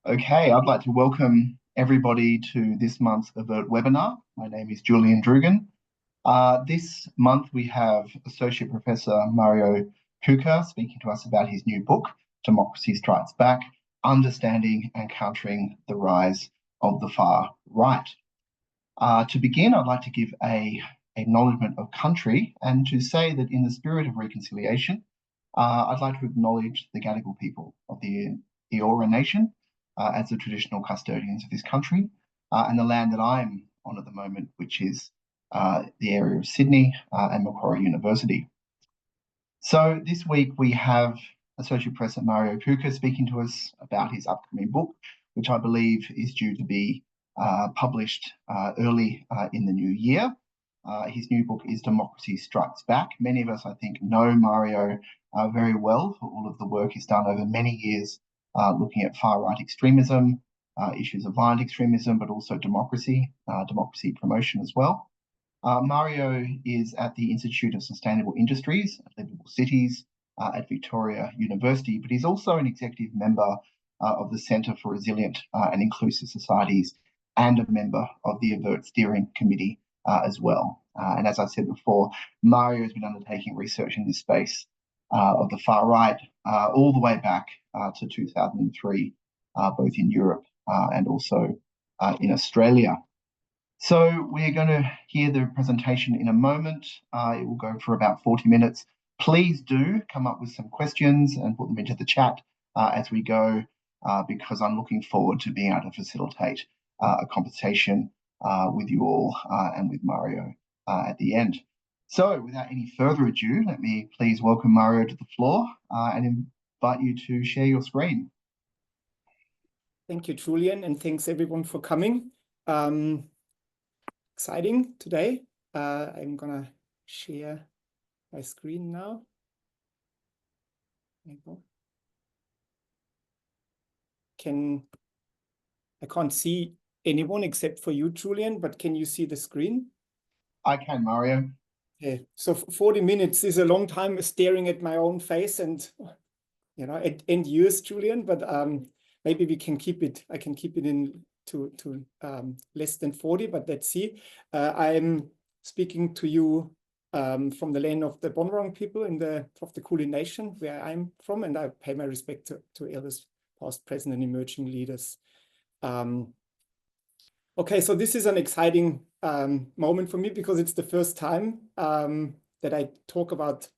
Okay, I'd like to welcome everybody to this month's AVERT webinar. My name is Julian Drugan. This month we have Associate Professor Mario Peucker speaking to us about his new book, Democracy Strikes Back, Understanding and Countering the Rise of the Far Right. To begin, I'd like to give an acknowledgement of country and to say that in the spirit of reconciliation, I'd like to acknowledge the Gadigal people of the Eora Nation as the traditional custodians of this country and the land that I'm on at the moment, which is the area of Sydney and Macquarie University. So this week we have Associate Professor Mario Peucker speaking to us about his upcoming book, which I believe is due to be published early in the new year. His new book is Democracy Strikes Back. Many of us, I think, know Mario very well for all of the work he's done over many years looking at far-right extremism, issues of violent extremism, but also democracy promotion as well. Mario is at the Institute of Sustainable Industries at Livable Cities at Victoria University, but he's also an executive member of the Centre for Resilient and Inclusive Societies and a member of the AVERT Steering Committee as well. And as I said before, Mario has been undertaking research in this space of the far right all the way back to 2003, both in Europe and also in Australia. So we're going to hear the presentation in a moment. It will go for about 40 minutes. Please do come up with some questions and put them into the chat as we go, because I'm looking forward to being able to facilitate a conversation with you all and with Mario at the end. So without any further ado, let me please welcome Mario to the floor and invite you to share your screen. Thank you, Julian, and thanks everyone for coming. Exciting today. I'm gonna share my screen now. There you go. I can't see anyone except for you, Julian, but can you see the screen? I can, Mario. Yeah. So 40 minutes is a long time staring at my own face and, you know, and yours, Julian, but maybe we can keep it. I can keep it in to less than 40, but let's see. I'm speaking to you from the land of the Bonwurrung people of the Kulin Nation, where I'm from, and I pay my respect to elders, past, present, and emerging leaders. Okay, so this is an exciting moment for me because it's the first time that I talk about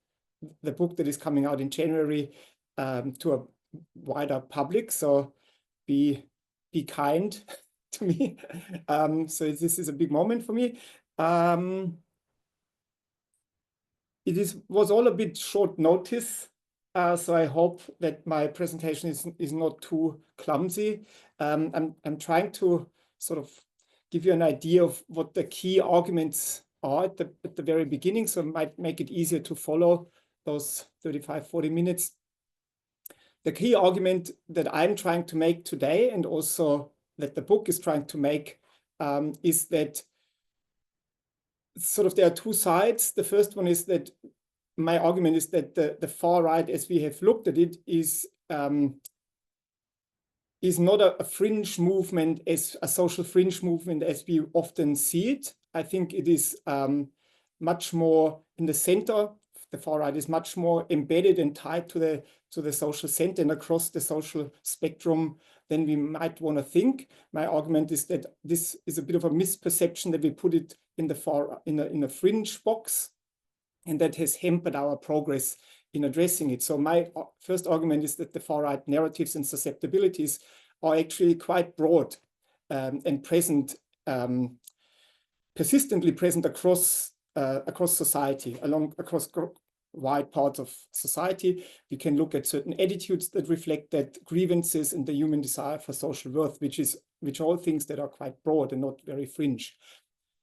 the book that is coming out in January to a wider public. So be kind to me. So this is a big moment for me. It was all a bit short notice, so I hope that my presentation is not too clumsy. I'm trying to sort of give you an idea of what the key arguments are at the very beginning, so it might make it easier to follow those 35-40 minutes. The key argument that I'm trying to make today, and also that the book is trying to make, is that sort of there are two sides. The first one is that my argument is that the far right, as we have looked at it, is not a fringe movement, as a social fringe movement as we often see it. I think it is much more in the center. The far right is much more embedded and tied to the social center and across the social spectrum than we might want to think. My argument is that this is a bit of a misperception that we put it in a fringe box, and that has hampered our progress in addressing it. So my first argument is that the far right narratives and susceptibilities are actually quite broad and present, persistently present across society, across wide parts of society. We can look at certain attitudes that reflect that, grievances and the human desire for social worth, which are all things that are quite broad and not very fringe.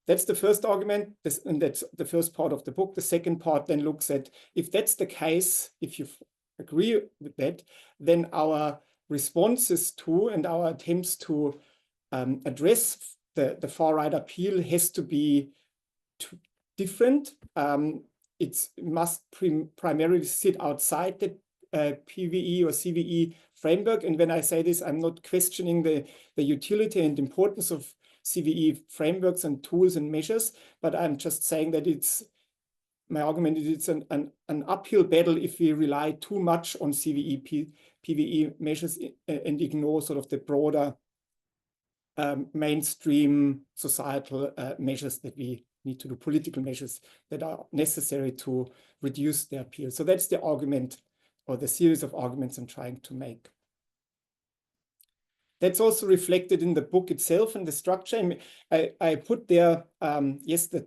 That's the first argument, and that's the first part of the book. The second part then looks at, if that's the case, if you agree with that, then our responses to and our attempts to address the far-right appeal has to be different. It must primarily sit outside the PVE or CVE framework. And when I say this, I'm not questioning the utility and importance of CVE frameworks and tools and measures, but I'm just saying that my argument is it's an uphill battle if we rely too much on CVE, PVE measures and ignore sort of the broader mainstream societal measures that we need to do, political measures that are necessary to reduce their appeal. So that's the argument, or the series of arguments I'm trying to make. That's also reflected in the book itself and the structure. I put there, yes, the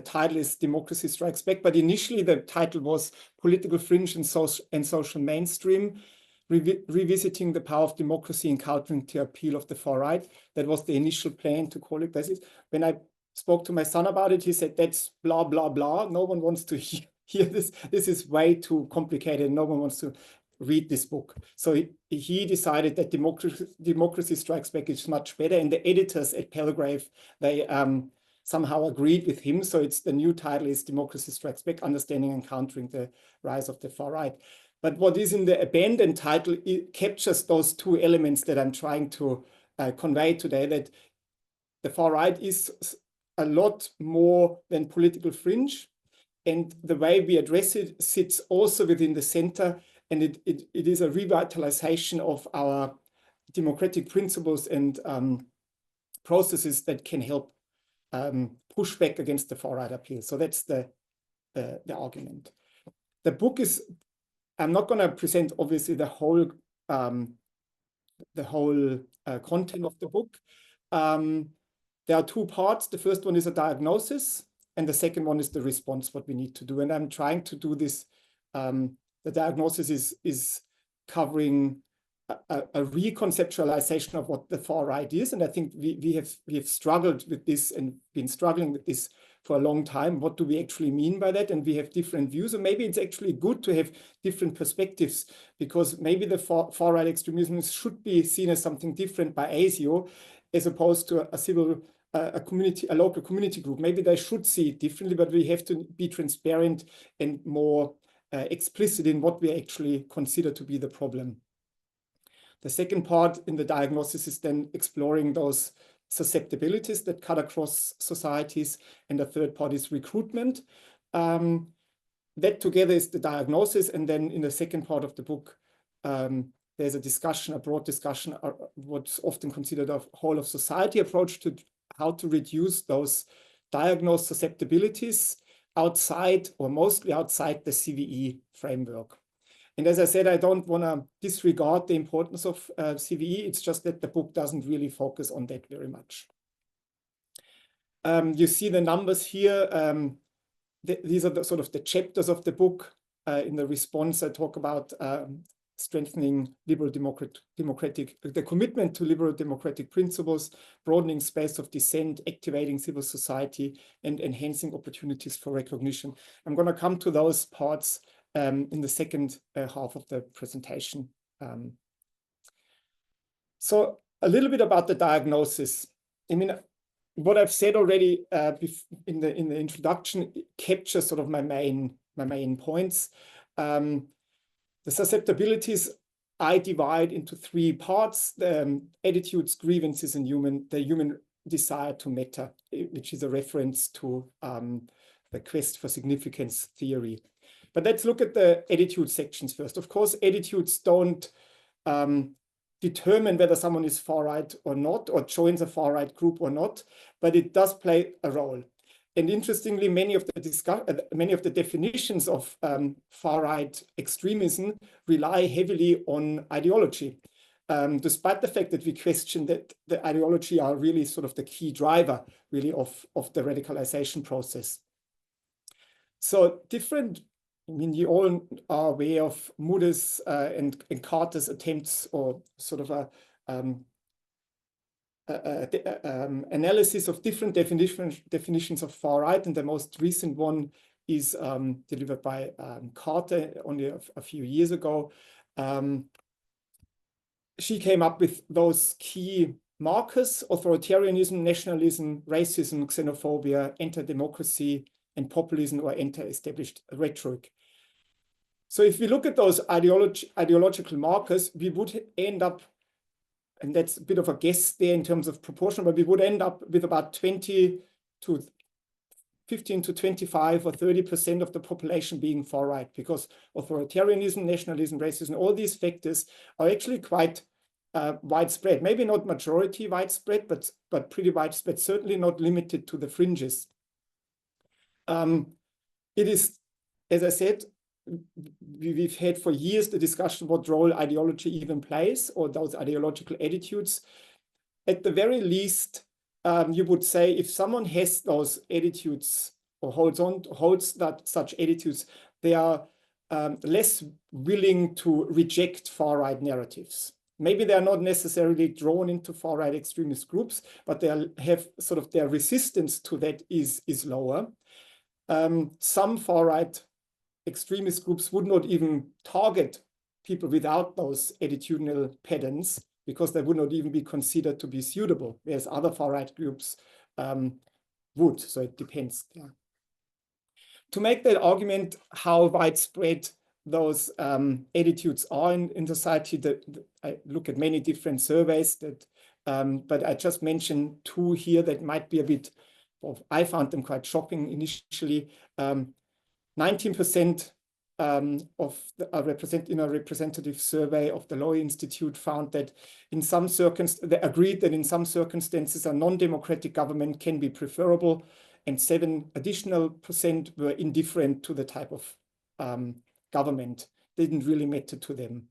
title is Democracy Strikes Back, but initially the title was Political Fringe and Social Mainstream, Revisiting the Power of Democracy and Countering the Appeal of the Far Right. That was the initial plan to call it this. When I spoke to my son about it, he said, that's blah, blah, blah. No one wants to hear this. This is way too complicated. No one wants to read this book. So he decided that Democracy Strikes Back is much better. And the editors at Palgrave, they somehow agreed with him. So the new title is Democracy Strikes Back, Understanding and Countering the Rise of the Far Right. But what is in the abandoned title, it captures those two elements that I'm trying to convey today, that the far right is a lot more than political fringe. And the way we address it sits also within the center. And it is a revitalization of our democratic principles and processes that can help push back against the far right appeal. So that's the argument. The book is, I'm not going to present obviously the whole content of the book. There are two parts. The first one is a diagnosis, and the second one is the response, what we need to do. And I'm trying to do this. The diagnosis is covering a reconceptualization of what the far right is. And I think we have struggled with this and been struggling with this for a long time. What do we actually mean by that? And we have different views. And maybe it's actually good to have different perspectives, because maybe the far right extremism should be seen as something different by ASIO, as opposed to a local community group. Maybe they should see it differently, but we have to be transparent and more explicit in what we actually consider to be the problem. The second part in the diagnosis is then exploring those susceptibilities that cut across societies. And the third part is recruitment. That together is the diagnosis. And then in the second part of the book, there's a discussion, a broad discussion, what's often considered a whole of society approach to how to reduce those diagnosed susceptibilities outside, or mostly outside, the CVE framework. And as I said, I don't want to disregard the importance of CVE. It's just that the book doesn't really focus on that very much. You see the numbers here. These are the sort of the chapters of the book. In the response, I talk about strengthening liberal the commitment to liberal democratic principles, broadening space of dissent, activating civil society, and enhancing opportunities for recognition. I'm going to come to those parts in the second half of the presentation. So a little bit about the diagnosis. I mean, what I've said already in the introduction captures sort of my main points. The susceptibilities I divide into three parts: the attitudes, grievances, and the human desire to matter, which is a reference to the quest for significance theory. But let's look at the attitude sections first. Of course, attitudes don't determine whether someone is far right or not, or joins a far right group or not, but it does play a role. And interestingly, many of the definitions of far right extremism rely heavily on ideology, despite the fact that we question that the ideology are really sort of the key driver, really, of the radicalization process. So different. I mean, you all are aware of Moody's and Carter's attempts, or sort of analysis of different definitions of far right, and the most recent one is delivered by Carter only a few years ago. She came up with those key markers: authoritarianism, nationalism, racism, xenophobia, anti-democracy, and populism or anti-established rhetoric. So if we look at those ideological markers, we would end up, and that's a bit of a guess there in terms of proportion, but we would end up with about 20 to 15 to 25 or 30% of the population being far right, because authoritarianism, nationalism, racism, all these factors are actually quite widespread. Maybe not majority widespread, but pretty widespread, certainly not limited to the fringes. It is, as I said, we've had for years the discussion what role ideology even plays, or those ideological attitudes. At the very least, you would say if someone has those attitudes or holds such attitudes, they are less willing to reject far-right narratives. Maybe they are not necessarily drawn into far-right extremist groups, but they have sort of their resistance to that is lower. Some far-right extremist groups would not even target people without those attitudinal patterns, because they would not even be considered to be suitable, whereas other far-right groups would. So it depends. Yeah. To make that argument, how widespread those attitudes are in society, I look at many different surveys, but I just mentioned two here that might be a bit, I found them quite shocking initially. 19% of in a representative survey of the Law Institute found that in some circumstances, they agreed that in some circumstances a non-democratic government can be preferable, and 7% additional were indifferent to the type of government. Didn't really matter to them.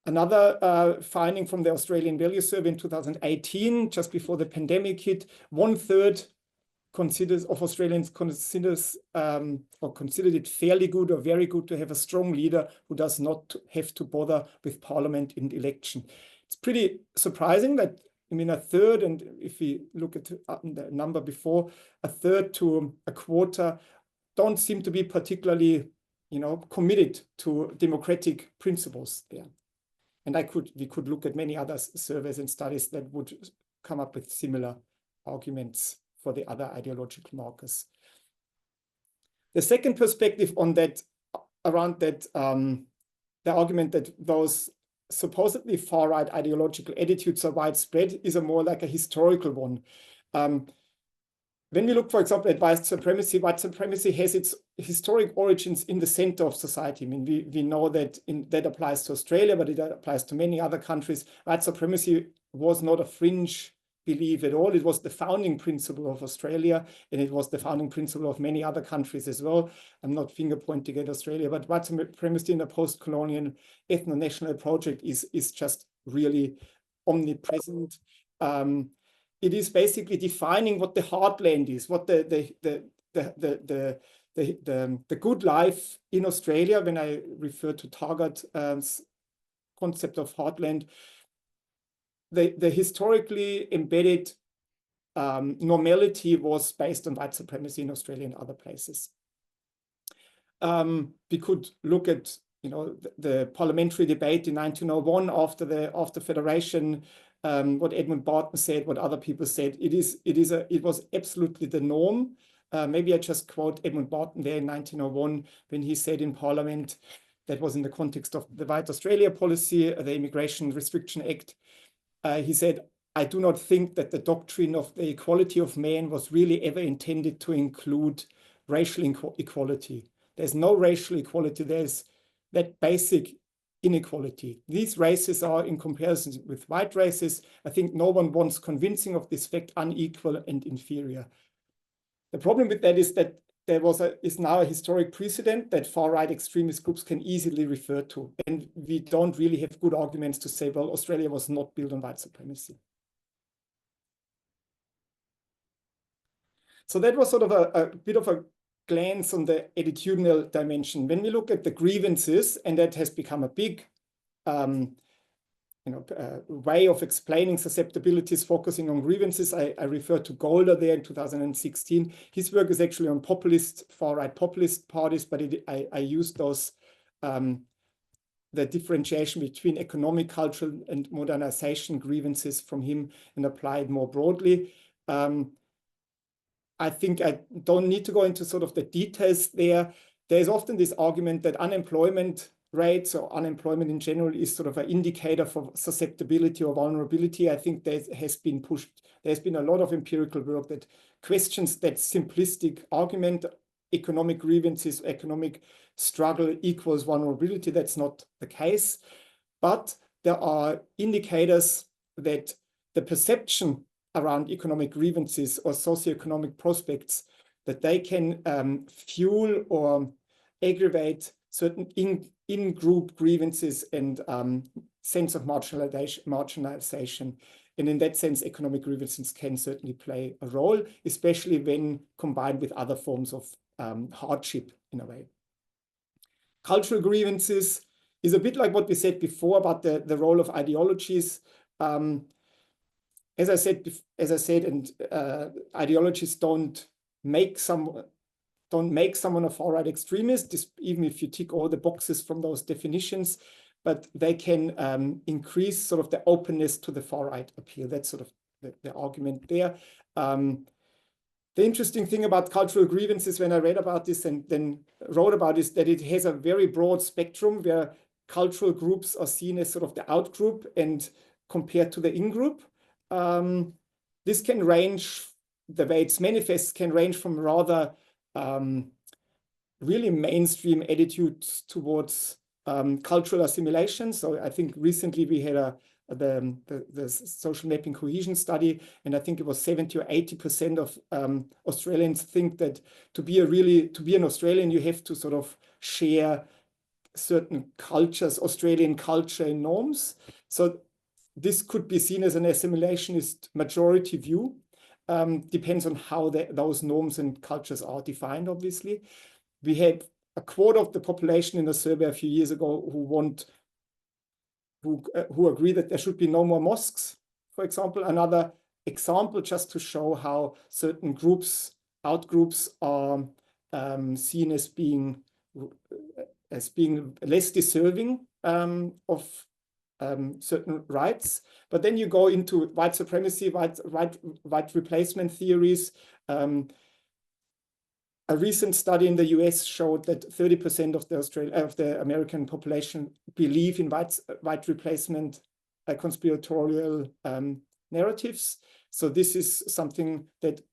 Another finding from the Australian Value Survey in 2018, just before the pandemic hit, 1/3 of Australians considered it fairly good or very good to have a strong leader who does not have to bother with parliament in the election. It's pretty surprising that, I mean, 1/3, and if we look at the number before, 1/3 to a quarter don't seem to be particularly, committed to democratic principles there. And we could look at many other surveys and studies that would come up with similar arguments for the other ideological markers. The second perspective on that, around that, the argument that those supposedly far-right ideological attitudes are widespread is a more like a historical one. When we look, for example, at white supremacy has its historic origins in the center of society. I mean, we know that that applies to Australia, but it applies to many other countries. White supremacy was not a fringe belief at all. It was the founding principle of Australia, and it was the founding principle of many other countries as well. I'm not finger pointing at Australia, but white supremacy in a post-colonial ethno-national project is just really omnipresent. It is basically defining what the heartland is, what the good life in Australia. When I refer to Target's concept of heartland, the historically embedded normality was based on white supremacy in Australia and other places. We could look at the parliamentary debate in 1901 after Federation, what Edmund Barton said, what other people said. It was absolutely the norm. Maybe I just quote Edmund Barton there in 1901 when he said in Parliament, that was in the context of the White Australia policy, the Immigration Restriction Act. He said, "I do not think that the doctrine of the equality of man was really ever intended to include racial equality. There's no racial equality. There's that basic inequality. These races are, in comparison with white races, I think no one wants convincing of this fact, unequal and inferior." The problem with that is that there is now a historic precedent that far-right extremist groups can easily refer to. And we don't really have good arguments to say, well, Australia was not built on white supremacy. So that was sort of a bit of a glance on the attitudinal dimension. When we look at the grievances, and that has become a big way of explaining susceptibilities, focusing on grievances. I refer to Golder there in 2016. His work is actually on far-right populist parties, but I used those, the differentiation between economic, cultural, and modernization grievances from him and applied more broadly. I think I don't need to go into sort of the details there. there's often this argument that unemployment rates or unemployment in general is sort of an indicator for susceptibility or vulnerability. I think there's been a lot of empirical work that questions that simplistic argument, economic grievances, economic struggle equals vulnerability. That's not the case. But there are indicators that the perception around economic grievances or socioeconomic prospects, that they can fuel or aggravate certain in-group grievances and sense of marginalization. And in that sense, economic grievances can certainly play a role, especially when combined with other forms of hardship in a way. Cultural grievances is a bit like what we said before about the role of ideologies. As I said, ideologies don't make someone a far-right extremist, even if you tick all the boxes from those definitions, but they can increase sort of the openness to the far-right appeal. That's sort of the argument there. The interesting thing about cultural grievances, when I read about this and then wrote about this, that it has a very broad spectrum where cultural groups are seen as sort of the out-group and compared to the in-group. This can range, the way it's manifest can range from rather really mainstream attitudes towards cultural assimilation. So I think recently we had the social mapping cohesion study, and I think it was 70 or 80% of Australians think that to be an Australian, you have to sort of share certain cultures, Australian culture and norms. So this could be seen as an assimilationist majority view. Depends on how those norms and cultures are defined, obviously. We had a quarter of the population in a survey a few years ago who agree that there should be no more mosques, for example. Another example just to show how certain groups, outgroups are seen as being less deserving of certain rights. But then you go into white supremacy, white replacement theories. A recent study in the US showed that 30% of the American population believe in white replacement conspiratorial narratives. So this is something that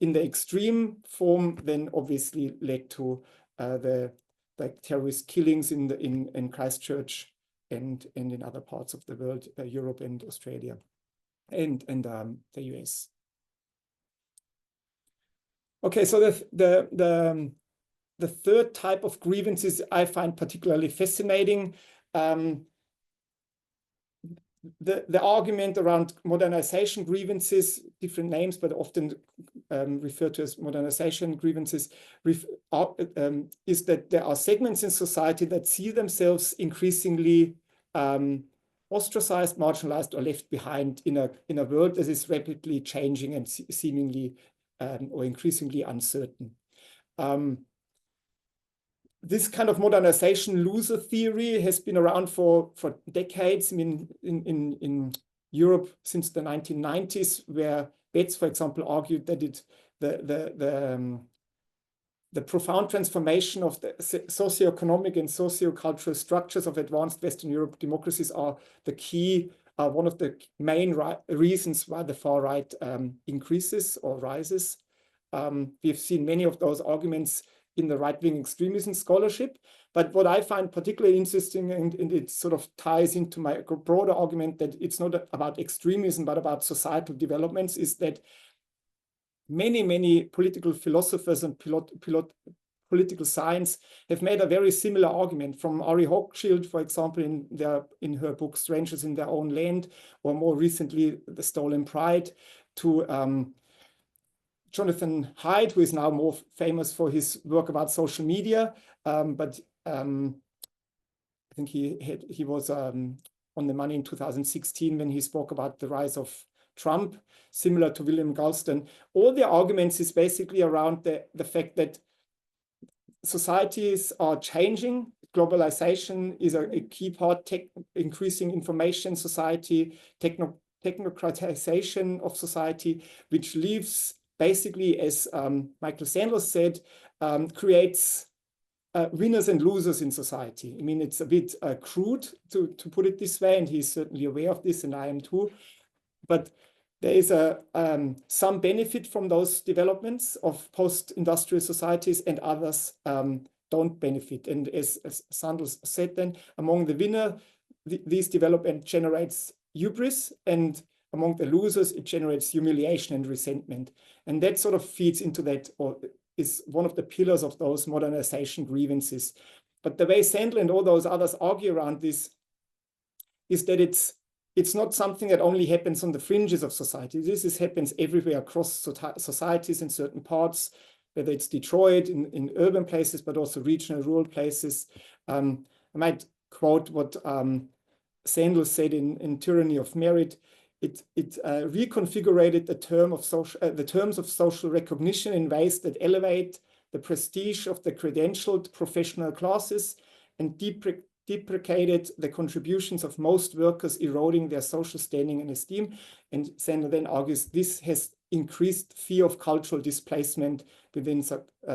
in the extreme form then obviously led to the terrorist killings in Christchurch and in other parts of the world, Europe and Australia and the US. Okay, so the third type of grievances I find particularly fascinating. The argument around modernization grievances, different names, but often referred to as modernization grievances, is that there are segments in society that see themselves increasingly ostracized, marginalized, or left behind in a world that is rapidly changing and seemingly or increasingly uncertain. This kind of modernization loser theory has been around for decades. I mean, in Europe since the 1990s, where Betts, for example, argued that the profound transformation of the socioeconomic and sociocultural structures of advanced Western Europe democracies are the key, one of the main reasons why the far right increases or rises. We've seen many of those arguments in the right-wing extremism scholarship. But what I find particularly interesting, and it sort of ties into my broader argument that it's not about extremism, but about societal developments, is that many political philosophers and political science have made a very similar argument, from Ari Hochschild, for example, in her book Strangers in Their Own Land, or more recently, The Stolen Pride, to Jonathan Haidt, who is now more famous for his work about social media, but I think he was on the money in 2016 when he spoke about the rise of Trump, similar to William Galston. All the arguments is basically around the fact that societies are changing. Globalization is a key part, increasing information society, technocratization of society, which leaves basically, as Michael Sanders said, creates winners and losers in society. I mean, it's a bit crude to put it this way, and he's certainly aware of this, and I am too. But there is some benefit from those developments of post-industrial societies, and others don't benefit. And as Sandel said, then among the winner, this development generates hubris, and among the losers, it generates humiliation and resentment. And that sort of feeds into that, or is one of the pillars of those modernization grievances. But the way Sandel and all those others argue around this is that it's not something that only happens on the fringes of society. This happens everywhere across societies in certain parts, whether it's Detroit, in urban places, but also regional, rural places. I might quote what Sandel said in Tyranny of Merit. It reconfigured the terms of social recognition in ways that elevate the prestige of the credentialed professional classes and deprecated the contributions of most workers, eroding their social standing and esteem. And Sandel then argues this has increased fear of cultural displacement within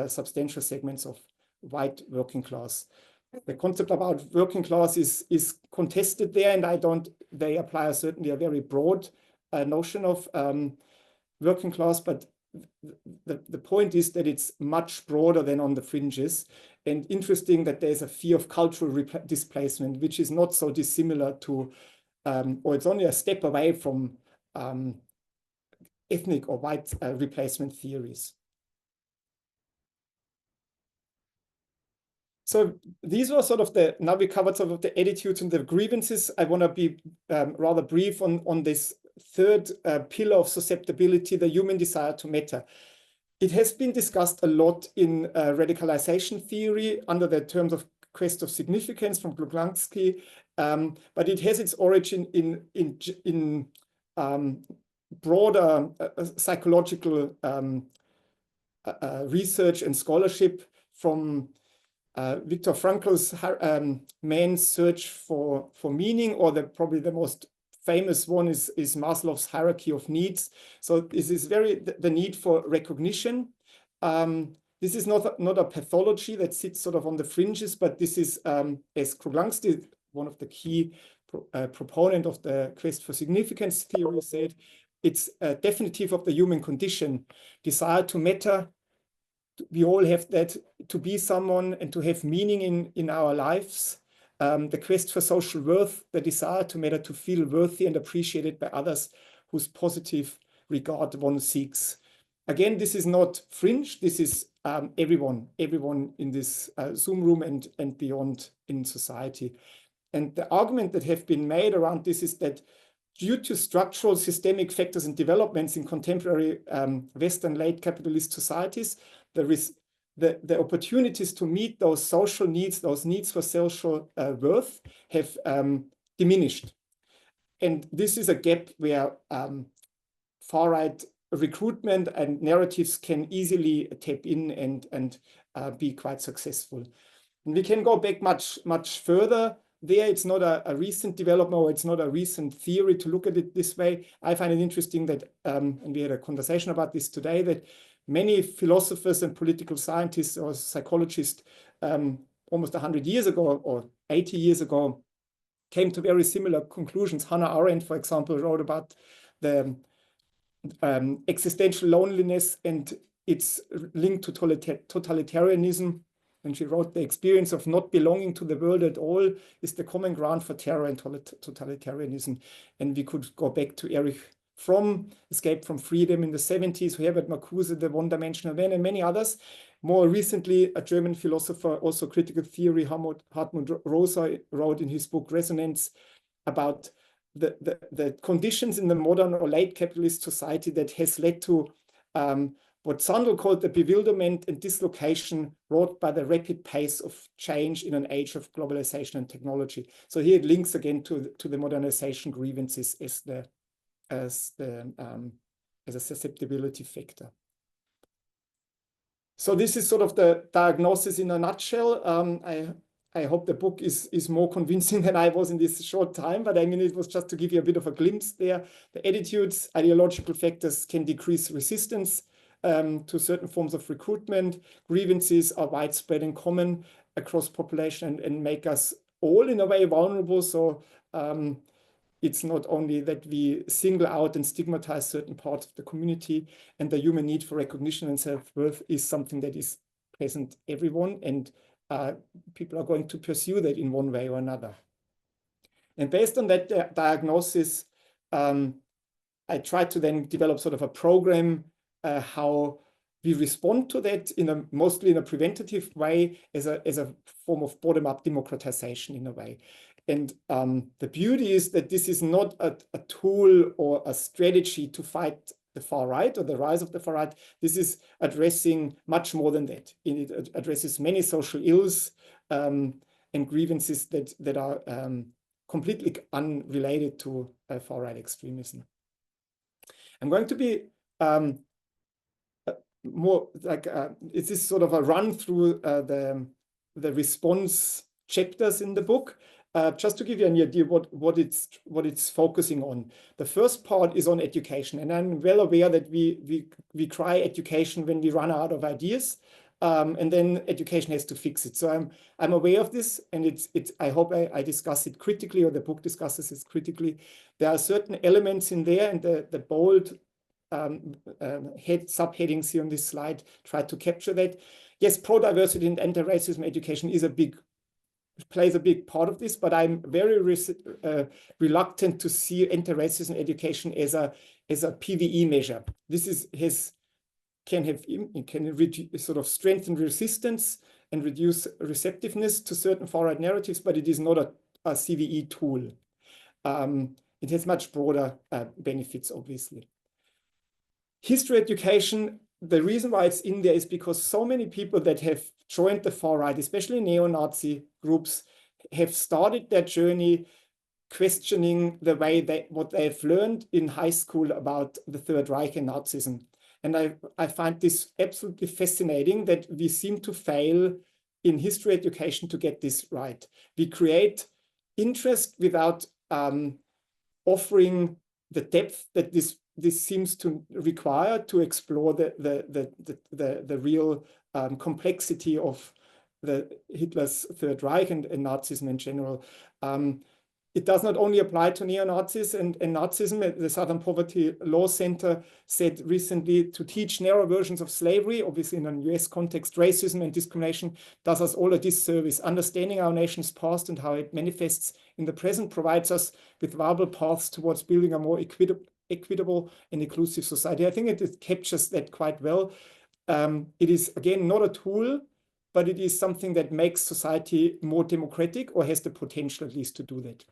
substantial segments of white working class. The concept about working class is contested there, and they apply certainly a very broad notion of working class, but the point is that it's much broader than on the fringes. And interesting that there's a fear of cultural displacement, which is not so dissimilar to, or it's only a step away from ethnic or white replacement theories. So these were sort of now we covered sort of the attitudes and the grievances. I want to be rather brief on this third pillar of susceptibility, the human desire to matter. It has been discussed a lot in radicalization theory under the terms of quest of significance from Bluglansky, but it has its origin in broader psychological research and scholarship from Viktor Frankl's man's search for meaning, or probably the most famous one is Maslow's hierarchy of needs. So this is the need for recognition. This is not a pathology that sits sort of on the fringes, but this is, as Kruglanski, one of the key proponent of the quest for significance theory, said, it's definitive of the human condition, desire to matter. We all have that, to be someone and to have meaning in our lives. The quest for social worth, the desire to matter, to feel worthy and appreciated by others whose positive regard one seeks. Again, this is not fringe. This is everyone in this Zoom room and beyond in society. And the argument that have been made around this is that due to structural systemic factors and developments in contemporary Western late capitalist societies, the opportunities to meet those social needs, those needs for social worth, have diminished. And this is a gap where far-right recruitment and narratives can easily tap in and be quite successful. And we can go back much further. There, it's not a recent development, or it's not a recent theory to look at it this way. I find it interesting that, and we had a conversation about this today, that many philosophers and political scientists or psychologists almost 100 years ago or 80 years ago came to very similar conclusions. Hannah Arendt, for example, wrote about the existential loneliness and its link to totalitarianism. And she wrote, the experience of not belonging to the world at all is the common ground for terror and totalitarianism. And we could go back to Erich Fromm, Escape from Freedom in the 70s, Herbert Marcuse, The One-Dimensional Man, and many others. More recently, a German philosopher, also critical theory, Hartmut Rosa, wrote in his book Resonance about the conditions in the modern or late capitalist society that has led to what Sandel called the bewilderment and dislocation wrought by the rapid pace of change in an age of globalization and technology. So here it links again to the modernization grievances as a susceptibility factor. So this is sort of the diagnosis in a nutshell. I hope the book is more convincing than I was in this short time, but I mean, it was just to give you a bit of a glimpse there. The attitudes, ideological factors can decrease resistance to certain forms of recruitment. Grievances are widespread and common. across population and make us all in a way vulnerable. So it's not only that we single out and stigmatize certain parts of the community, and the human need for recognition and self-worth is something that is present everyone, and people are going to pursue that in one way or another. And based on that diagnosis, I tried to then develop sort of a program how we respond to that mostly in a preventative way, as a form of bottom-up democratization in a way. And the beauty is that this is not a tool or a strategy to fight the far right or the rise of the far right. This is addressing much more than that. It addresses many social ills and grievances that are completely unrelated to far right extremism. I'm going to be more like it is sort of a run through the response chapters in the book, just to give you an idea what it's focusing on. The first part is on education, and I'm well aware that we cry education when we run out of ideas, and then education has to fix it. So I'm aware of this, and I hope I discuss it critically, or the book discusses it critically. There are certain elements in there, and the bold subheadings here on this slide try to capture that. Yes, pro-diversity and anti-racism education plays a big part of this, but I'm very reluctant to see anti-racism education as a PVE measure. This can sort of strengthen resistance and reduce receptiveness to certain far-right narratives, but it is not a CVE tool. It has much broader benefits, obviously. History education, the reason why it's in there is because so many people that have joined the far right, especially neo-Nazi groups, have started their journey questioning the way what they've learned in high school about the Third Reich and Nazism. And I find this absolutely fascinating that we seem to fail in history education to get this right. We create interest without offering the depth that this seems to require to explore the real complexity of Hitler's Third Reich and Nazism in general. It does not only apply to neo-Nazis and Nazism. The Southern Poverty Law Center said recently to teach narrow versions of slavery, obviously in a US context, racism and discrimination does us all a disservice. Understanding our nation's past and how it manifests in the present provides us with viable paths towards building a more equitable and inclusive society. I think it captures that quite well. It is, again, not a tool, but it is something that makes society more democratic, or has the potential at least to do that.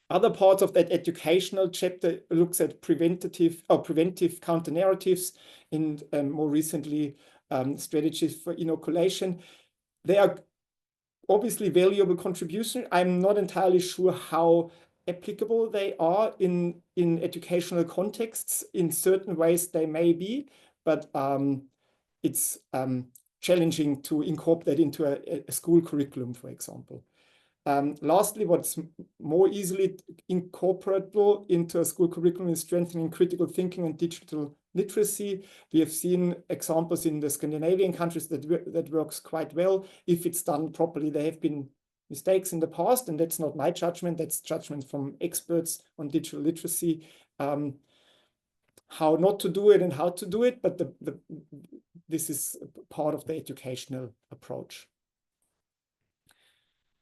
Other parts of that educational chapter looks at preventive counter-narratives, and more recently strategies for inoculation. They are obviously valuable contribution. I'm not entirely sure how applicable they are in educational contexts. In certain ways they may be, but it's challenging to incorporate into a school curriculum, for example. Lastly, what's more easily incorporable into a school curriculum is strengthening critical thinking and digital literacy. We have seen examples in the Scandinavian countries that works quite well. If it's done properly, there have been mistakes in the past, and that's not my judgment, that's judgment from experts on digital literacy, how not to do it and how to do it, but this is part of the educational approach.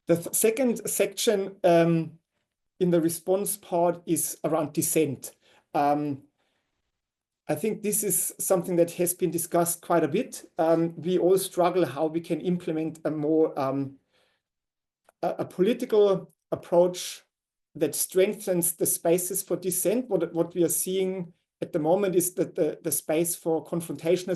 The second section in the response part is around dissent. I think this is something that has been discussed quite a bit. We all struggle how we can implement a more a political approach that strengthens the spaces for dissent. What we are seeing at the moment is that the space for confrontational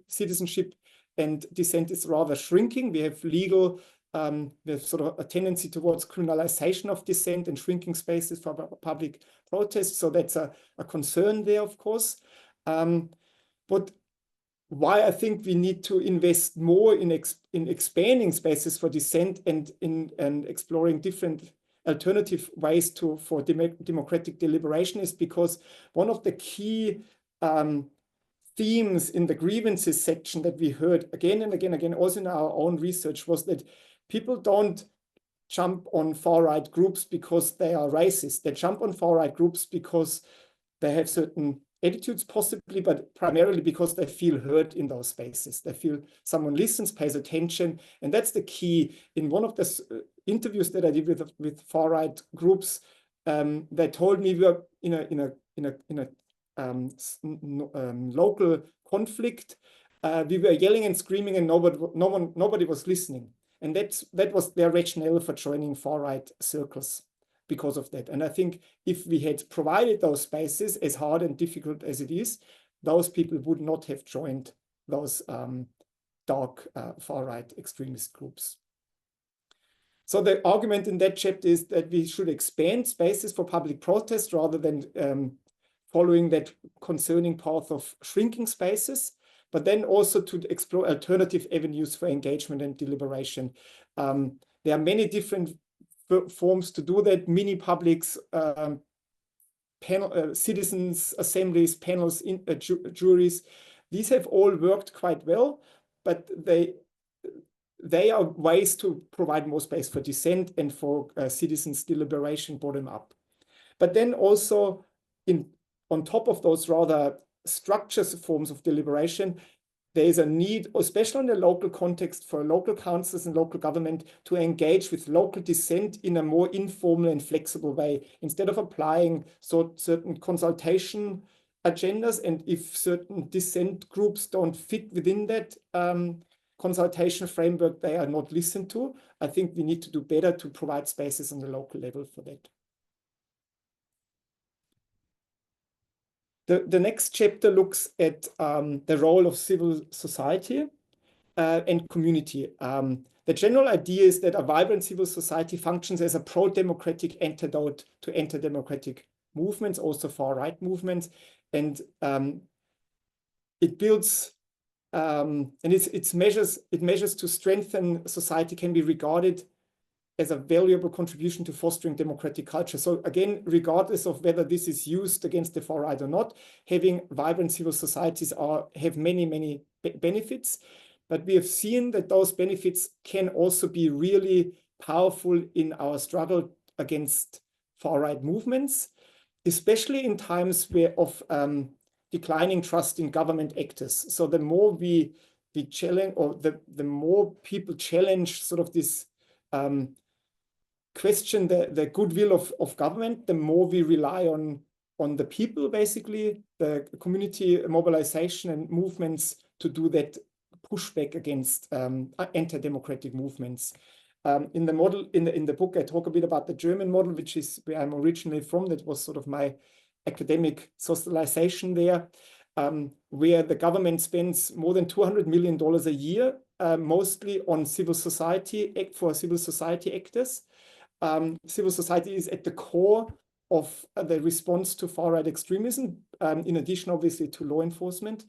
citizenship and dissent is rather shrinking. We have legal, there's sort of a tendency towards criminalization of dissent and shrinking spaces for public protests. So that's a concern there, of course. But why I think we need to invest more in expanding spaces for dissent and in exploring different alternative ways for democratic deliberation is because one of the key themes in the grievances section that we heard again and again, also in our own research, was that people don't jump on far-right groups because they are racist. They jump on far-right groups because they have certain attitudes, possibly, but primarily because they feel heard in those spaces. They feel someone listens, pays attention, and that's the key. In one of the interviews that I did with far-right groups, they told me we were in a local conflict. We were yelling and screaming, and nobody was listening. And that was their rationale for joining far-right circles because of that. And I think if we had provided those spaces, as hard and difficult as it is, those people would not have joined those dark far-right extremist groups. So the argument in that chapter is that we should expand spaces for public protest rather than following that concerning path of shrinking spaces, but then also to explore alternative avenues for engagement and deliberation. There are many different forms to do that: mini publics, citizens assemblies, panels, juries. These have all worked quite well, but they are ways to provide more space for dissent and for citizens' deliberation bottom up. But then also on top of those rather structures forms of deliberation, there is a need, especially in the local context, for local councils and local government to engage with local dissent in a more informal and flexible way, instead of applying certain consultation agendas. And if certain dissent groups don't fit within that consultation framework, they are not listened to. I think we need to do better to provide spaces on the local level for that. The next chapter looks at the role of civil society and community. The general idea is that a vibrant civil society functions as a pro-democratic antidote to anti-democratic movements, also far-right movements, and it builds and it measures to strengthen society can be regarded as a valuable contribution to fostering democratic culture. So again, regardless of whether this is used against the far right or not, having vibrant civil societies have many benefits. But we have seen that those benefits can also be really powerful in our struggle against far right movements, especially in times of declining trust in government actors. So the more we challenge, or the more people challenge sort of this question the goodwill of government, the more we rely on the people, basically, the community mobilization and movements to do that pushback against anti-democratic movements. In the model, in the book, I talk a bit about the German model, which is where I'm originally from. That was sort of my academic socialization there, where the government spends more than $200 million a year, mostly on civil society actors. Civil society is at the core of the response to far-right extremism, in addition, obviously, to law enforcement.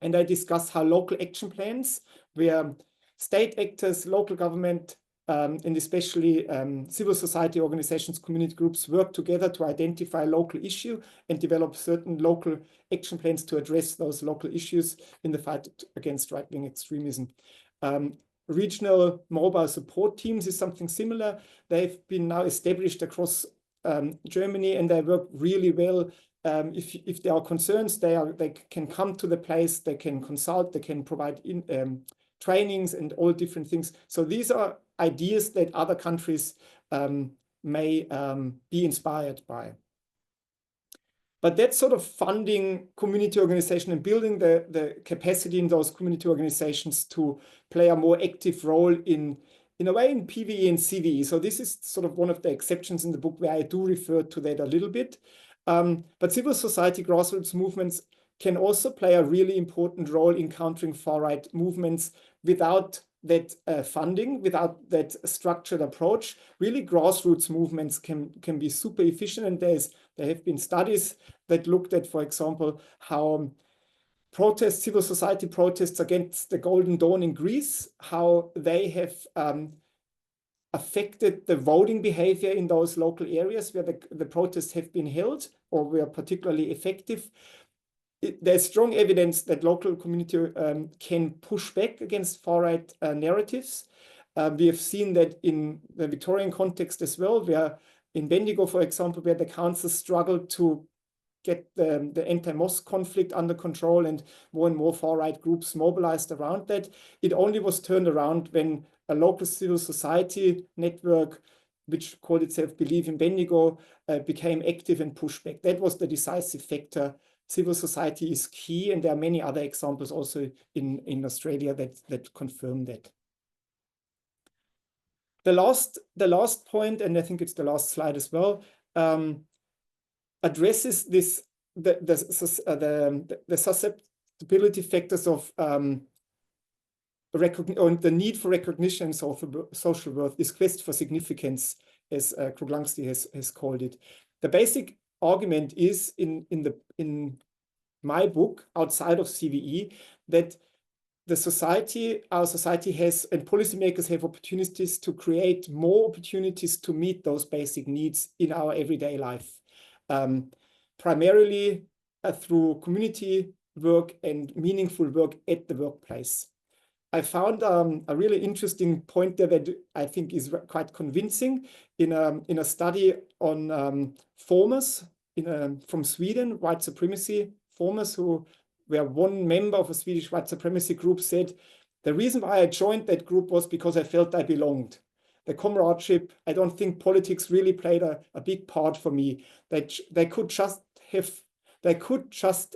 And I discuss how local action plans, where state actors, local government, and especially civil society organizations, community groups work together to identify local issue and develop certain local action plans to address those local issues in the fight against right-wing extremism. Regional mobile support teams is something similar. They've been now established across Germany, and they work really well. If there are concerns, they can come to the place, they can consult, they can provide trainings and all different things. So these are ideas that other countries may be inspired by. But that's sort of funding community organization and building the capacity in those community organizations to play a more active role in a way in PVE and CVE. So this is sort of one of the exceptions in the book where I do refer to that a little bit. But civil society grassroots movements can also play a really important role in countering far-right movements without that funding, without that structured approach. Really, grassroots movements can be super efficient, and there have been studies that looked at, for example, how civil society protests against the Golden Dawn in Greece, how they have affected the voting behavior in those local areas where the protests have been held or were particularly effective. there's strong evidence that local community can push back against far-right narratives. We have seen that in the Victorian context as well, where in Bendigo, for example, where the council struggled to get the anti-mosque conflict under control and more far-right groups mobilized around that. It only was turned around when a local civil society network, which called itself Believe in Bendigo, became active and pushed back. That was the decisive factor. Civil society is key, and there are many other examples also in Australia that confirm that. The last point, and I think it's the last slide as well, addresses this the susceptibility factors of the need for recognition of social worth, this quest for significance, as Kruglanski has called it. The basic argument is in my book, outside of CVE, that our society has, and policymakers have opportunities to create more opportunities to meet those basic needs in our everyday life. Primarily through community work and meaningful work at the workplace. I found a really interesting point there that I think is quite convincing in a study on formers from Sweden, white supremacy formers, where one member of a Swedish white supremacy group said, the reason why I joined that group was because I felt I belonged. The comradeship, I don't think politics really played a big part for me. That they could just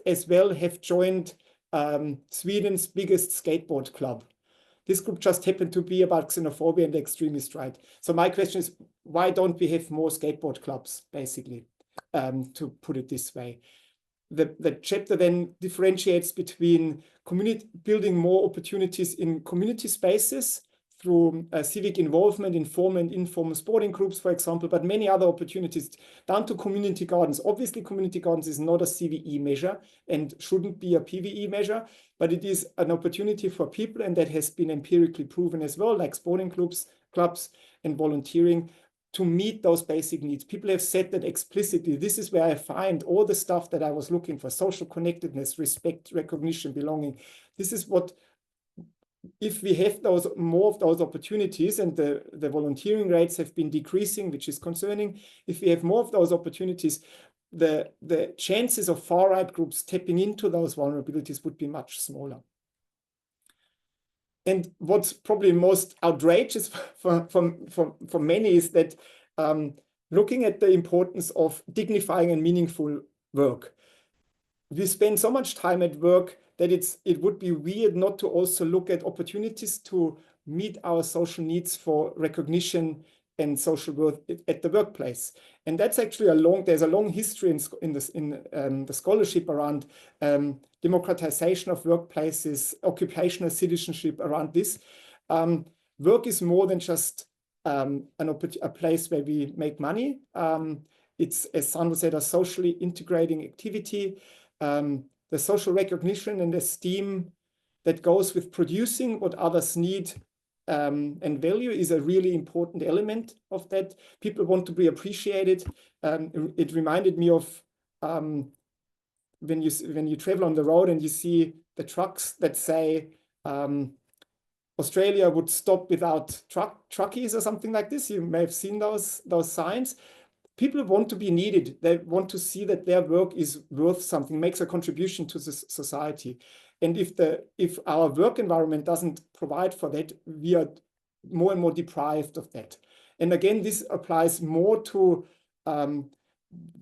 as well have joined Sweden's biggest skateboard club. This group just happened to be about xenophobia and extremist right. So my question is, why don't we have more skateboard clubs, basically, to put it this way? The chapter then differentiates between building more opportunities in community spaces through civic involvement in formal and informal sporting groups, for example, but many other opportunities down to community gardens. Obviously, community gardens is not a CVE measure and shouldn't be a PVE measure, but it is an opportunity for people, and that has been empirically proven as well, like sporting clubs and volunteering, to meet those basic needs. People have said that explicitly. This is where I find all the stuff that I was looking for: social connectedness, respect, recognition, belonging. This is what, if we have more of those opportunities, and the volunteering rates have been decreasing, which is concerning, if we have more of those opportunities, the chances of far-right groups tapping into those vulnerabilities would be much smaller. And what's probably most outrageous for many is that looking at the importance of dignifying and meaningful work, we spend so much time at work that it would be weird not to also look at opportunities to meet our social needs for recognition and social worth at the workplace. And that's actually there's a long history in the scholarship around democratization of workplaces, occupational citizenship around this. Work is more than just a place where we make money. It's, as Sandro said, a socially integrating activity. The social recognition and esteem that goes with producing what others need and value is a really important element of that. People want to be appreciated. It reminded me of when you travel on the road and you see the trucks that say Australia would stop without truckies or something like this. You may have seen those signs. People want to be needed. They want to see that their work is worth something, makes a contribution to the society. And if our work environment doesn't provide for that, we are more and more deprived of that. And again, this applies more to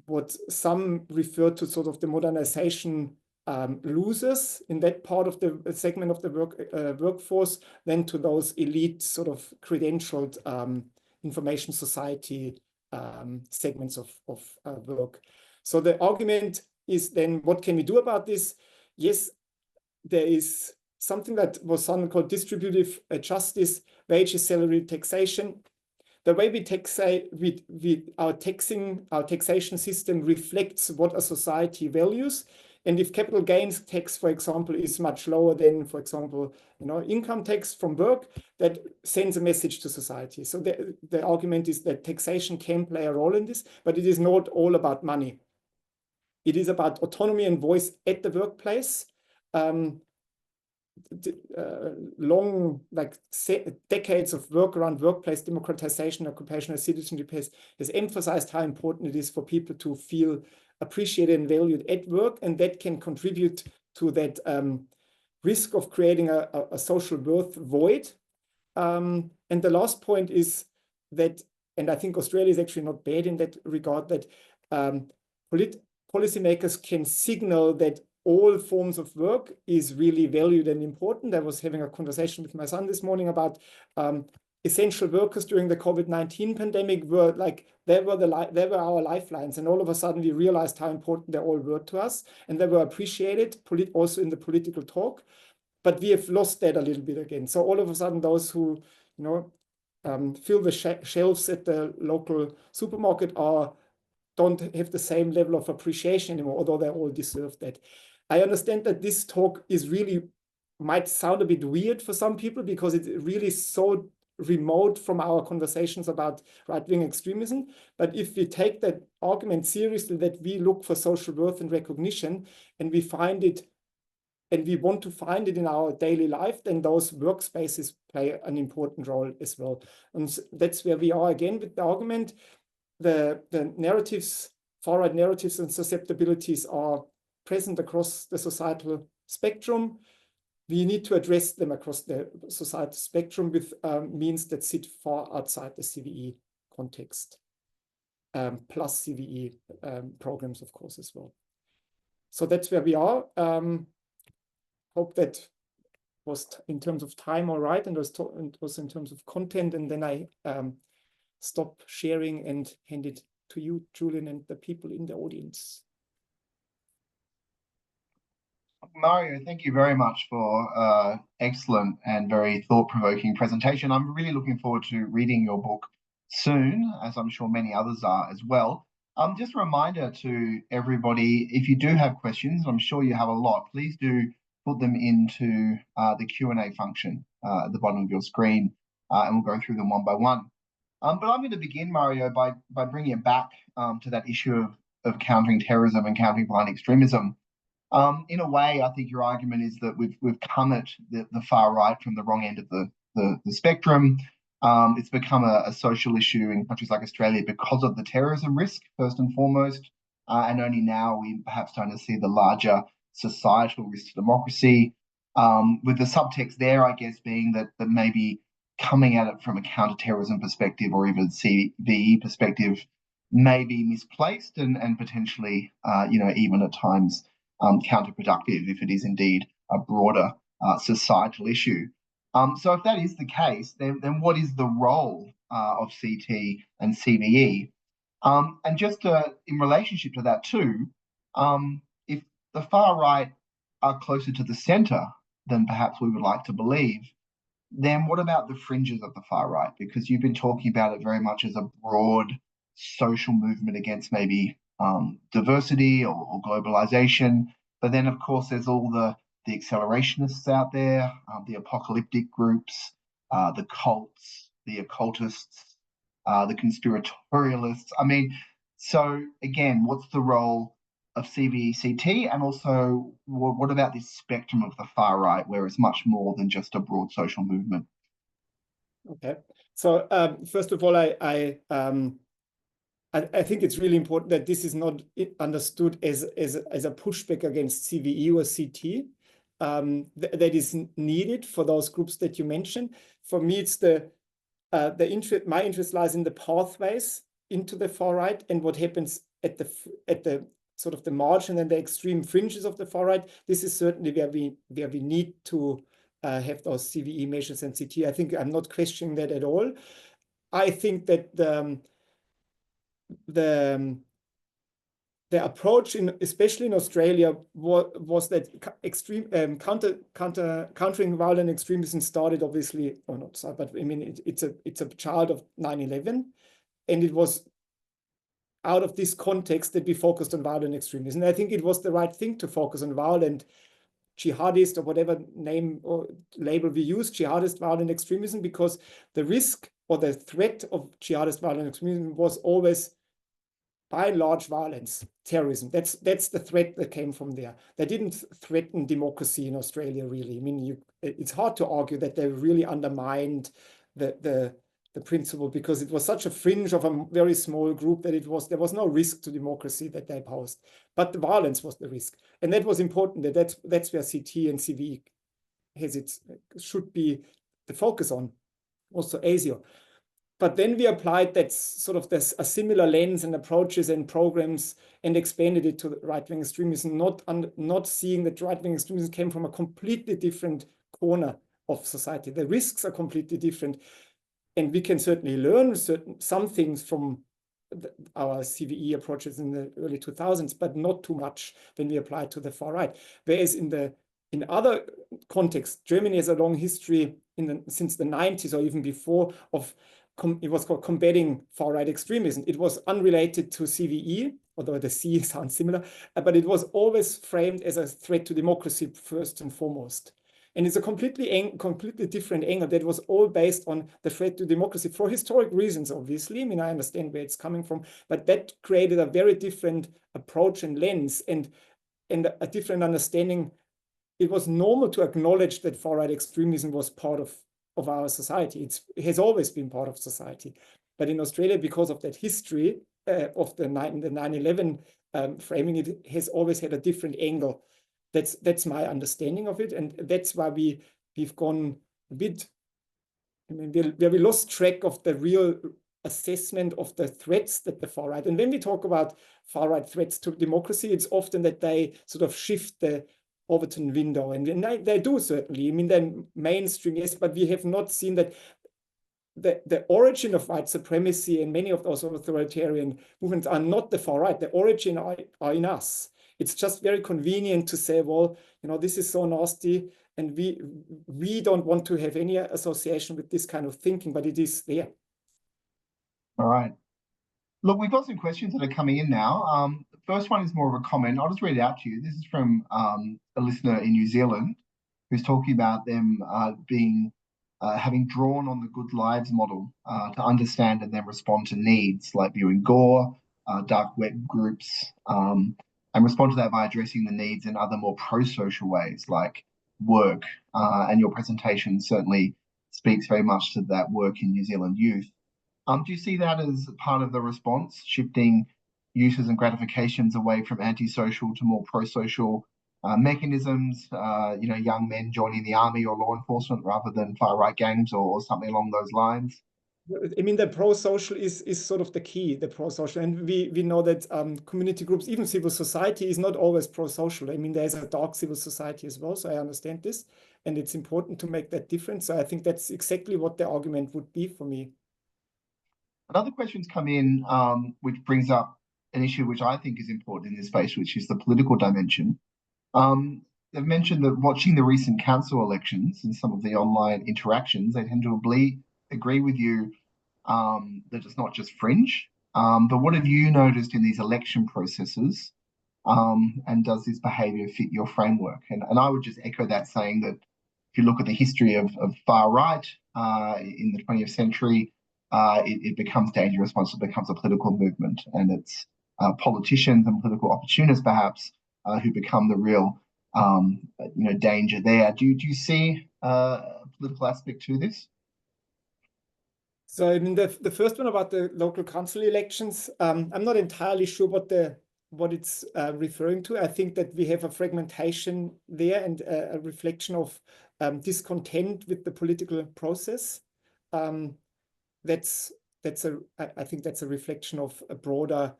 what some refer to sort of the modernization losers in that part of the segment of the workforce than to those elite sort of credentialed information society segments of work. So the argument is then, what can we do about this? Yes, there is something that was called distributive justice, wages, salary, taxation. The way we tax, our taxation system reflects what a society values. And if capital gains tax, for example, is much lower than, for example, income tax from work, that sends a message to society. So the argument is that taxation can play a role in this, but it is not all about money. It is about autonomy and voice at the workplace. Long, like decades of work around workplace democratization, occupational citizenship has emphasized how important it is for people to feel appreciated and valued at work, and that can contribute to that risk of creating a social worth void. And the last point is that, and I think Australia is actually not bad in that regard, that policymakers can signal that all forms of work is really valued and important. I was having a conversation with my son this morning about essential workers during the COVID-19 pandemic were like, they were our lifelines. And all of a sudden we realized how important they all were to us, and they were appreciated also in the political talk. But we have lost that a little bit again. So all of a sudden, those who, fill the shelves at the local supermarket don't have the same level of appreciation anymore, although they all deserve that. I understand that this talk might sound a bit weird for some people because it's really so remote from our conversations about right-wing extremism. But if we take that argument seriously, that we look for social worth and recognition, and we find it, and we want to find it in our daily life, then those workspaces play an important role as well. And that's where we are again with the argument. The narratives, far-right narratives and susceptibilities are present across the societal spectrum. We need to address them across the societal spectrum with means that sit far outside the CVE context, plus CVE programs, of course, as well. So that's where we are. Hope that was in terms of time all right, and it was in terms of content. And then I stop sharing and hand it to you, Julian, and the people in the audience. Mario, thank you very much for excellent and very thought-provoking presentation. I'm really looking forward to reading your book soon, as I'm sure many others are as well. Just a reminder to everybody, if you do have questions, I'm sure you have a lot, please do put them into the Q&A function at the bottom of your screen, and we'll go through them one by one. But I'm going to begin, Mario, by bringing it back to that issue of countering terrorism and countering violent extremism. In a way, I think your argument is that we've come at the far right from the wrong end of the spectrum. It's become a social issue in countries like Australia because of the terrorism risk, first and foremost, and only now we perhaps starting to see the larger societal risk to democracy, with the subtext there, I guess, being that maybe coming at it from a counterterrorism perspective or even CVE perspective may be misplaced and potentially, even at times counterproductive if it is indeed a broader societal issue. So if that is the case, then what is the role of CT and CVE? And just in relationship to that too, if the far right are closer to the centre than perhaps we would like to believe, then what about the fringes of the far right? Because you've been talking about it very much as a broad social movement against maybe diversity or globalization. But then, of course, there's all the accelerationists out there, the apocalyptic groups, the cults, the occultists, the conspiratorialists. I mean, so again, what's the role of CVE-CT, and also what about this spectrum of the far right, where it's much more than just a broad social movement? Okay, so first of all, I think it's really important that this is not understood as a pushback against CVE or CT. That is needed for those groups that you mentioned. For me, it's my interest lies in the pathways into the far right and what happens at the sort of the margin and the extreme fringes of the far right. This is certainly where we need to have those CVE measures and CT. I think I'm not questioning that at all. I think that the approach, especially in Australia, was that extreme countering violent extremism started obviously, or not started, but I mean it's a child of 9/11, and it was out of this context that we focused on violent extremism. And I think it was the right thing to focus on violent jihadist, or whatever name or label we use, jihadist violent extremism, because the risk or the threat of jihadist violent extremism was always by and large violence, terrorism. That's the threat that came from there. They didn't threaten democracy in Australia, really. I mean, it's hard to argue that they really undermined the principle, because it was such a fringe of a very small group that there was no risk to democracy that they posed. But the violence was the risk. And that was important. That's where CT and CV should be the focus on, also ASIO. But then we applied that sort of a similar lens and approaches and programs and expanded it to right-wing extremism, not seeing that right-wing extremism came from a completely different corner of society. The risks are completely different. And we can certainly learn some things from our CVE approaches in the early 2000s, but not too much when we apply it to the far right. Whereas in other contexts, Germany has a long history since the 90s or even before of it was called combating far-right extremism. It was unrelated to CVE, although the C sounds similar, but it was always framed as a threat to democracy first and foremost. And it's a completely different angle that was all based on the threat to democracy for historic reasons, obviously. I mean, I understand where it's coming from, but that created a very different approach and lens and a different understanding. It was normal to acknowledge that far-right extremism was part of our society. It has always been part of society. But in Australia, because of that history of the 9/11 framing, it has always had a different angle. That's my understanding of it. And that's why we've gone a bit, I mean, where we lost track of the real assessment of the threats that the far right. And when we talk about far right threats to democracy, it's often that they sort of shift the Overton window, and they do certainly. I mean, then mainstream, yes, but we have not seen that the origin of white supremacy and many of those authoritarian movements are not the far right. The origin are in us. It's just very convenient to say, well, you know, this is so nasty, and we don't want to have any association with this kind of thinking, but it is there. All right. Look, we've got some questions that are coming in now. The first one is more of a comment. I'll just read it out to you. This is from a listener in New Zealand who's talking about them having drawn on the Good Lives model to understand and then respond to needs like viewing gore, dark web groups, and respond to that by addressing the needs in other more pro-social ways like work. And your presentation certainly speaks very much to that work in New Zealand youth. Do you see that as part of the response, shifting uses and gratifications away from antisocial to more pro-social mechanisms, young men joining the army or law enforcement rather than far-right gangs or something along those lines? I mean, the pro-social is sort of the key, the pro-social. And we know that community groups, even civil society, is not always pro-social. I mean, there's a dark civil society as well, so I understand this. And it's important to make that difference. So I think that's exactly what the argument would be for me. Another question's come in, which brings up an issue which I think is important in this space, which is the political dimension. They've mentioned that watching the recent council elections and some of the online interactions, they tend to agree with you that it's not just fringe. But what have you noticed in these election processes? And does this behaviour fit your framework? And I would just echo that, saying that if you look at the history of far right in the 20th century, it becomes dangerous once it becomes a political movement, and it's politicians and political opportunists perhaps who become the real danger there. Do you see a political aspect to this? So I mean, the first one about the local council elections, I'm not entirely sure what it's referring to. I think that we have a fragmentation there and a reflection of discontent with the political process. I think that's a reflection of a broader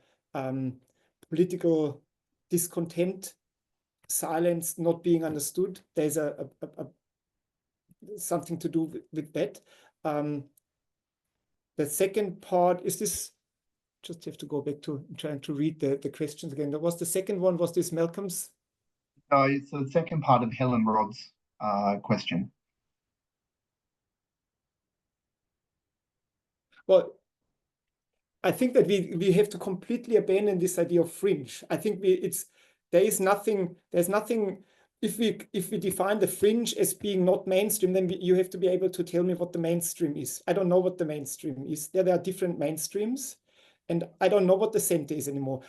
political discontent, silence, not being understood. There's something to do with that. The second part is this. Just have to go back to trying to read the questions again. There was the second one. Was this Malcolm's? No, it's the second part of Helen Rod's question. Well, I think that we have to completely abandon this idea of fringe. I think there's nothing. If we define the fringe as being not mainstream, then you have to be able to tell me what the mainstream is. I don't know what the mainstream is. There are different mainstreams, and I don't know what the center is anymore.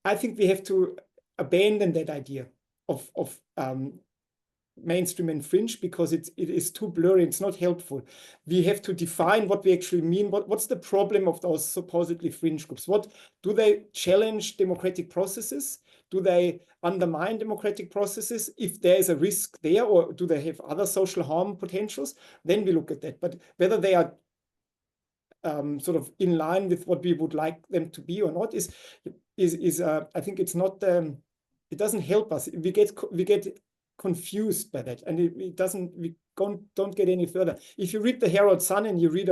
I think we have to abandon that idea of mainstream and fringe, because it is too blurry. It's not helpful. We have to define what we actually mean. What's the problem of those supposedly fringe groups? What do they challenge democratic processes? Do they undermine democratic processes if there is a risk there, or do they have other social harm potentials? Then we look at that. But whether they are sort of in line with what we would like them to be or not is I think it's not it doesn't help us. We get confused by that, and it doesn't, we don't get any further. If you read the Herald Sun and you read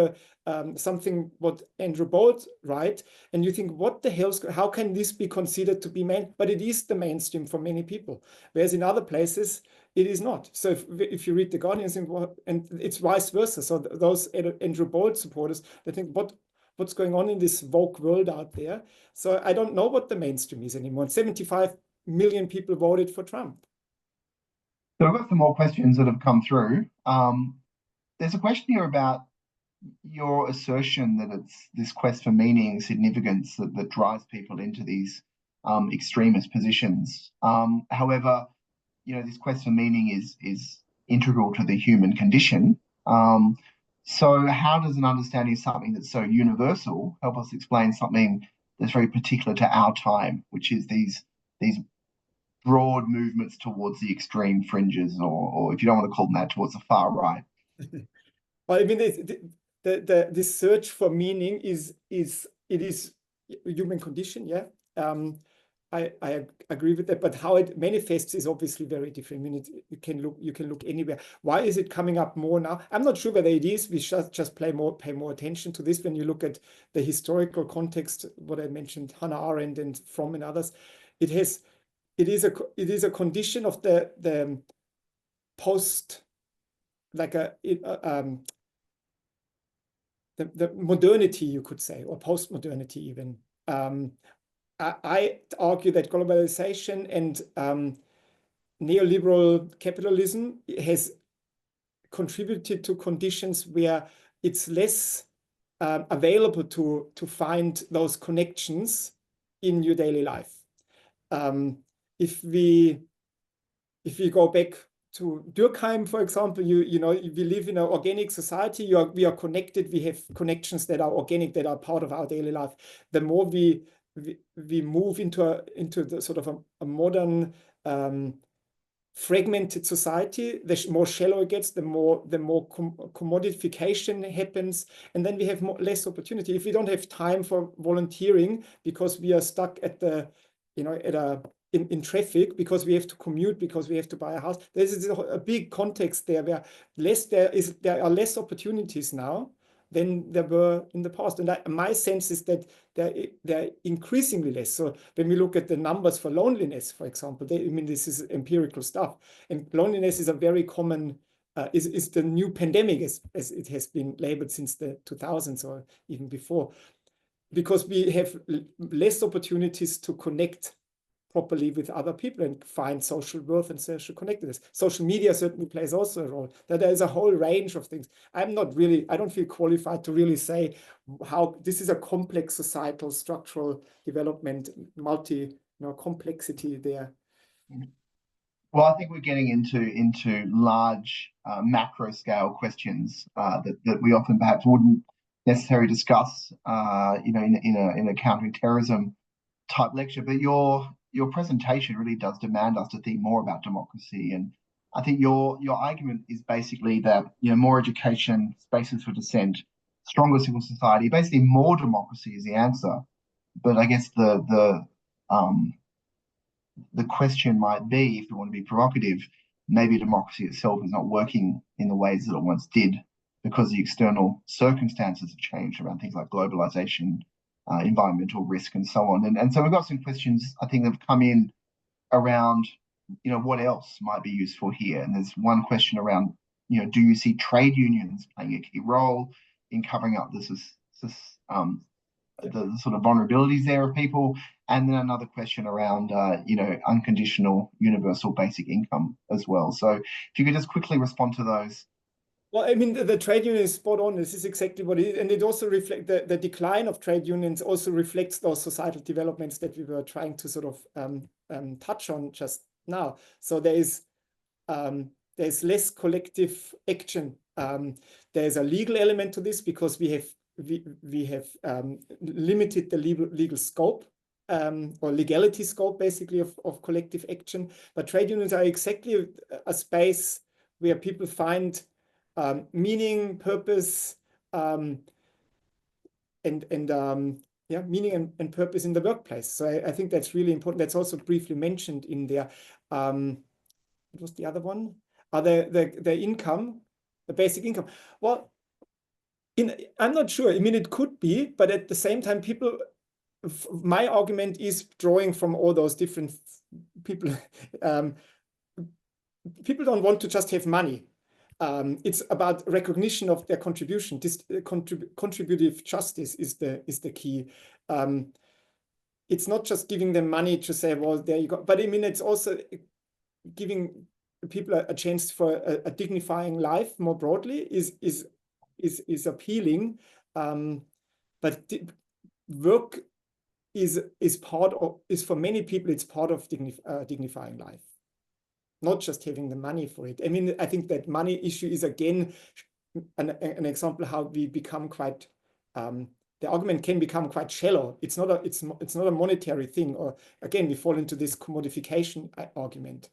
something what Andrew Bolt write, and you think, what the hell, how can this be considered to be but it is the mainstream for many people, whereas in other places it is not. So if you read the Guardian, and it's vice versa. So those Andrew Bolt supporters, they think, what's going on in this woke world out there? So I don't know what the mainstream is anymore. 75 million people voted for Trump. So I've got some more questions that have come through. There's a question here about your assertion that it's this quest for meaning and significance that drives people into these extremist positions. However, this quest for meaning is integral to the human condition. So how does an understanding of something that's so universal help us explain something that's very particular to our time, which is these broad movements towards the extreme fringes, or if you don't want to call them that, towards the far right? Well, I mean, this search for meaning is human condition, yeah. I agree with that, but how it manifests is obviously very different. I mean, you can look anywhere. Why is it coming up more now? I'm not sure whether it is. We should just pay more attention to this when you look at the historical context. What I mentioned, Hannah Arendt and Fromm and others, it is a condition of the post, like the modernity, you could say, or post-modernity even. I argue that globalization and neoliberal capitalism has contributed to conditions where it's less available to find those connections in your daily life. If we go back to Durkheim, for example, we live in an organic society. We are connected. We have connections that are organic, that are part of our daily life. The more we move into the sort of a modern fragmented society, the more shallow it gets, the more commodification happens, and then we have less opportunity. If we don't have time for volunteering because we are stuck at in traffic, because we have to commute, because we have to buy a house, there's a big context there where there are less opportunities now than there were in the past. And my sense is that they're increasingly less. So when we look at the numbers for loneliness, for example, this is empirical stuff. And loneliness is a very common, is the new pandemic, as it has been labeled since the 2000s or even before, because we have less opportunities to connect properly with other people and find social worth and social connectedness. Social media certainly plays also a role. That there is a whole range of things. I don't feel qualified to really say how this is a complex societal structural development, complexity there. Well, I think we're getting into large macro scale questions that we often perhaps wouldn't necessarily discuss, in a countering terrorism type lecture. But your presentation really does demand us to think more about democracy. And I think your argument is basically that, more education, spaces for dissent, stronger civil society, basically more democracy is the answer. But I guess the question might be, if you want to be provocative, maybe democracy itself is not working in the ways that it once did, because the external circumstances have changed around things like globalization, environmental risk, and so on. And so we've got some questions, I think, that have come in around, what else might be useful here. And there's one question around, do you see trade unions playing a key role in covering up the sort of vulnerabilities there of people? And then another question around, unconditional universal basic income as well. So if you could just quickly respond to those. Well, I mean, the trade union is spot on. This is exactly what it is. And it also reflects the decline of trade unions also reflects those societal developments that we were trying to sort of touch on just now. So there's less collective action. There's a legal element to this because we have limited the legal scope or legality scope basically of collective action. But trade unions are exactly a space where people find meaning, purpose, meaning and purpose in the workplace. So I think that's really important. That's also briefly mentioned in there. What was the other one? The income, the basic income. Well, I'm not sure. I mean, it could be, but at the same time, my argument is drawing from all those different people. People don't want to just have money. It's about recognition of their contribution. This contributive justice is the key. It's not just giving them money to say, well, there you go. But I mean, it's also giving people a chance for a dignifying life more broadly is appealing. But work is for many people, it's part of dignifying life, not just having the money for it. I mean, I think that money issue is again an example how we become quite the argument can become quite shallow. It's not a monetary thing, or again we fall into this commodification argument.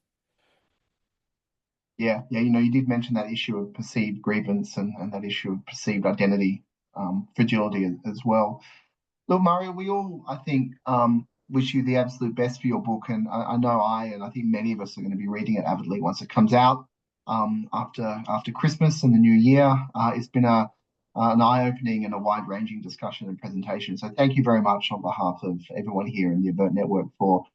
Yeah, you did mention that issue of perceived grievance and that issue of perceived identity, fragility as well. Look, Mario, we all, I think, wish you the absolute best for your book, and I know and I think many of us are going to be reading it avidly once it comes out after Christmas and the New Year. It's been an eye-opening and a wide-ranging discussion and presentation. So thank you very much on behalf of everyone here in the AVERT network for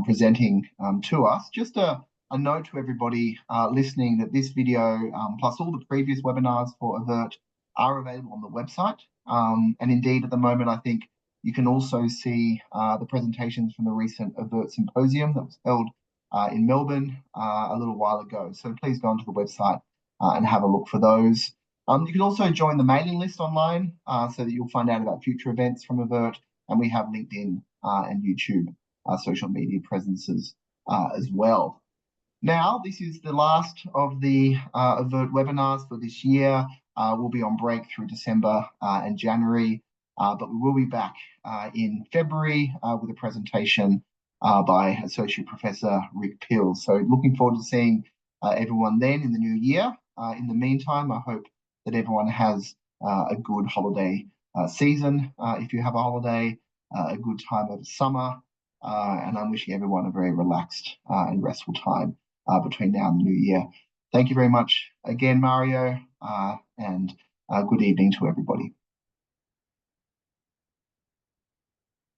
presenting to us. Just a note to everybody listening that this video, plus all the previous webinars for AVERT, are available on the website. And indeed, at the moment, I think you can also see the presentations from the recent AVERT symposium that was held in Melbourne a little while ago. So please go onto the website and have a look for those. You can also join the mailing list online so that you'll find out about future events from AVERT, and we have LinkedIn and YouTube social media presences as well. Now, this is the last of the AVERT webinars for this year. We'll be on break through December and January, but we will be back in February with a presentation by Associate Professor Rick Pills. So looking forward to seeing everyone then in the new year. In the meantime, I hope that everyone has a good holiday season. If you have a holiday, a good time over summer, and I'm wishing everyone a very relaxed and restful time between now and the new year. Thank you very much again, Mario, and good evening to everybody.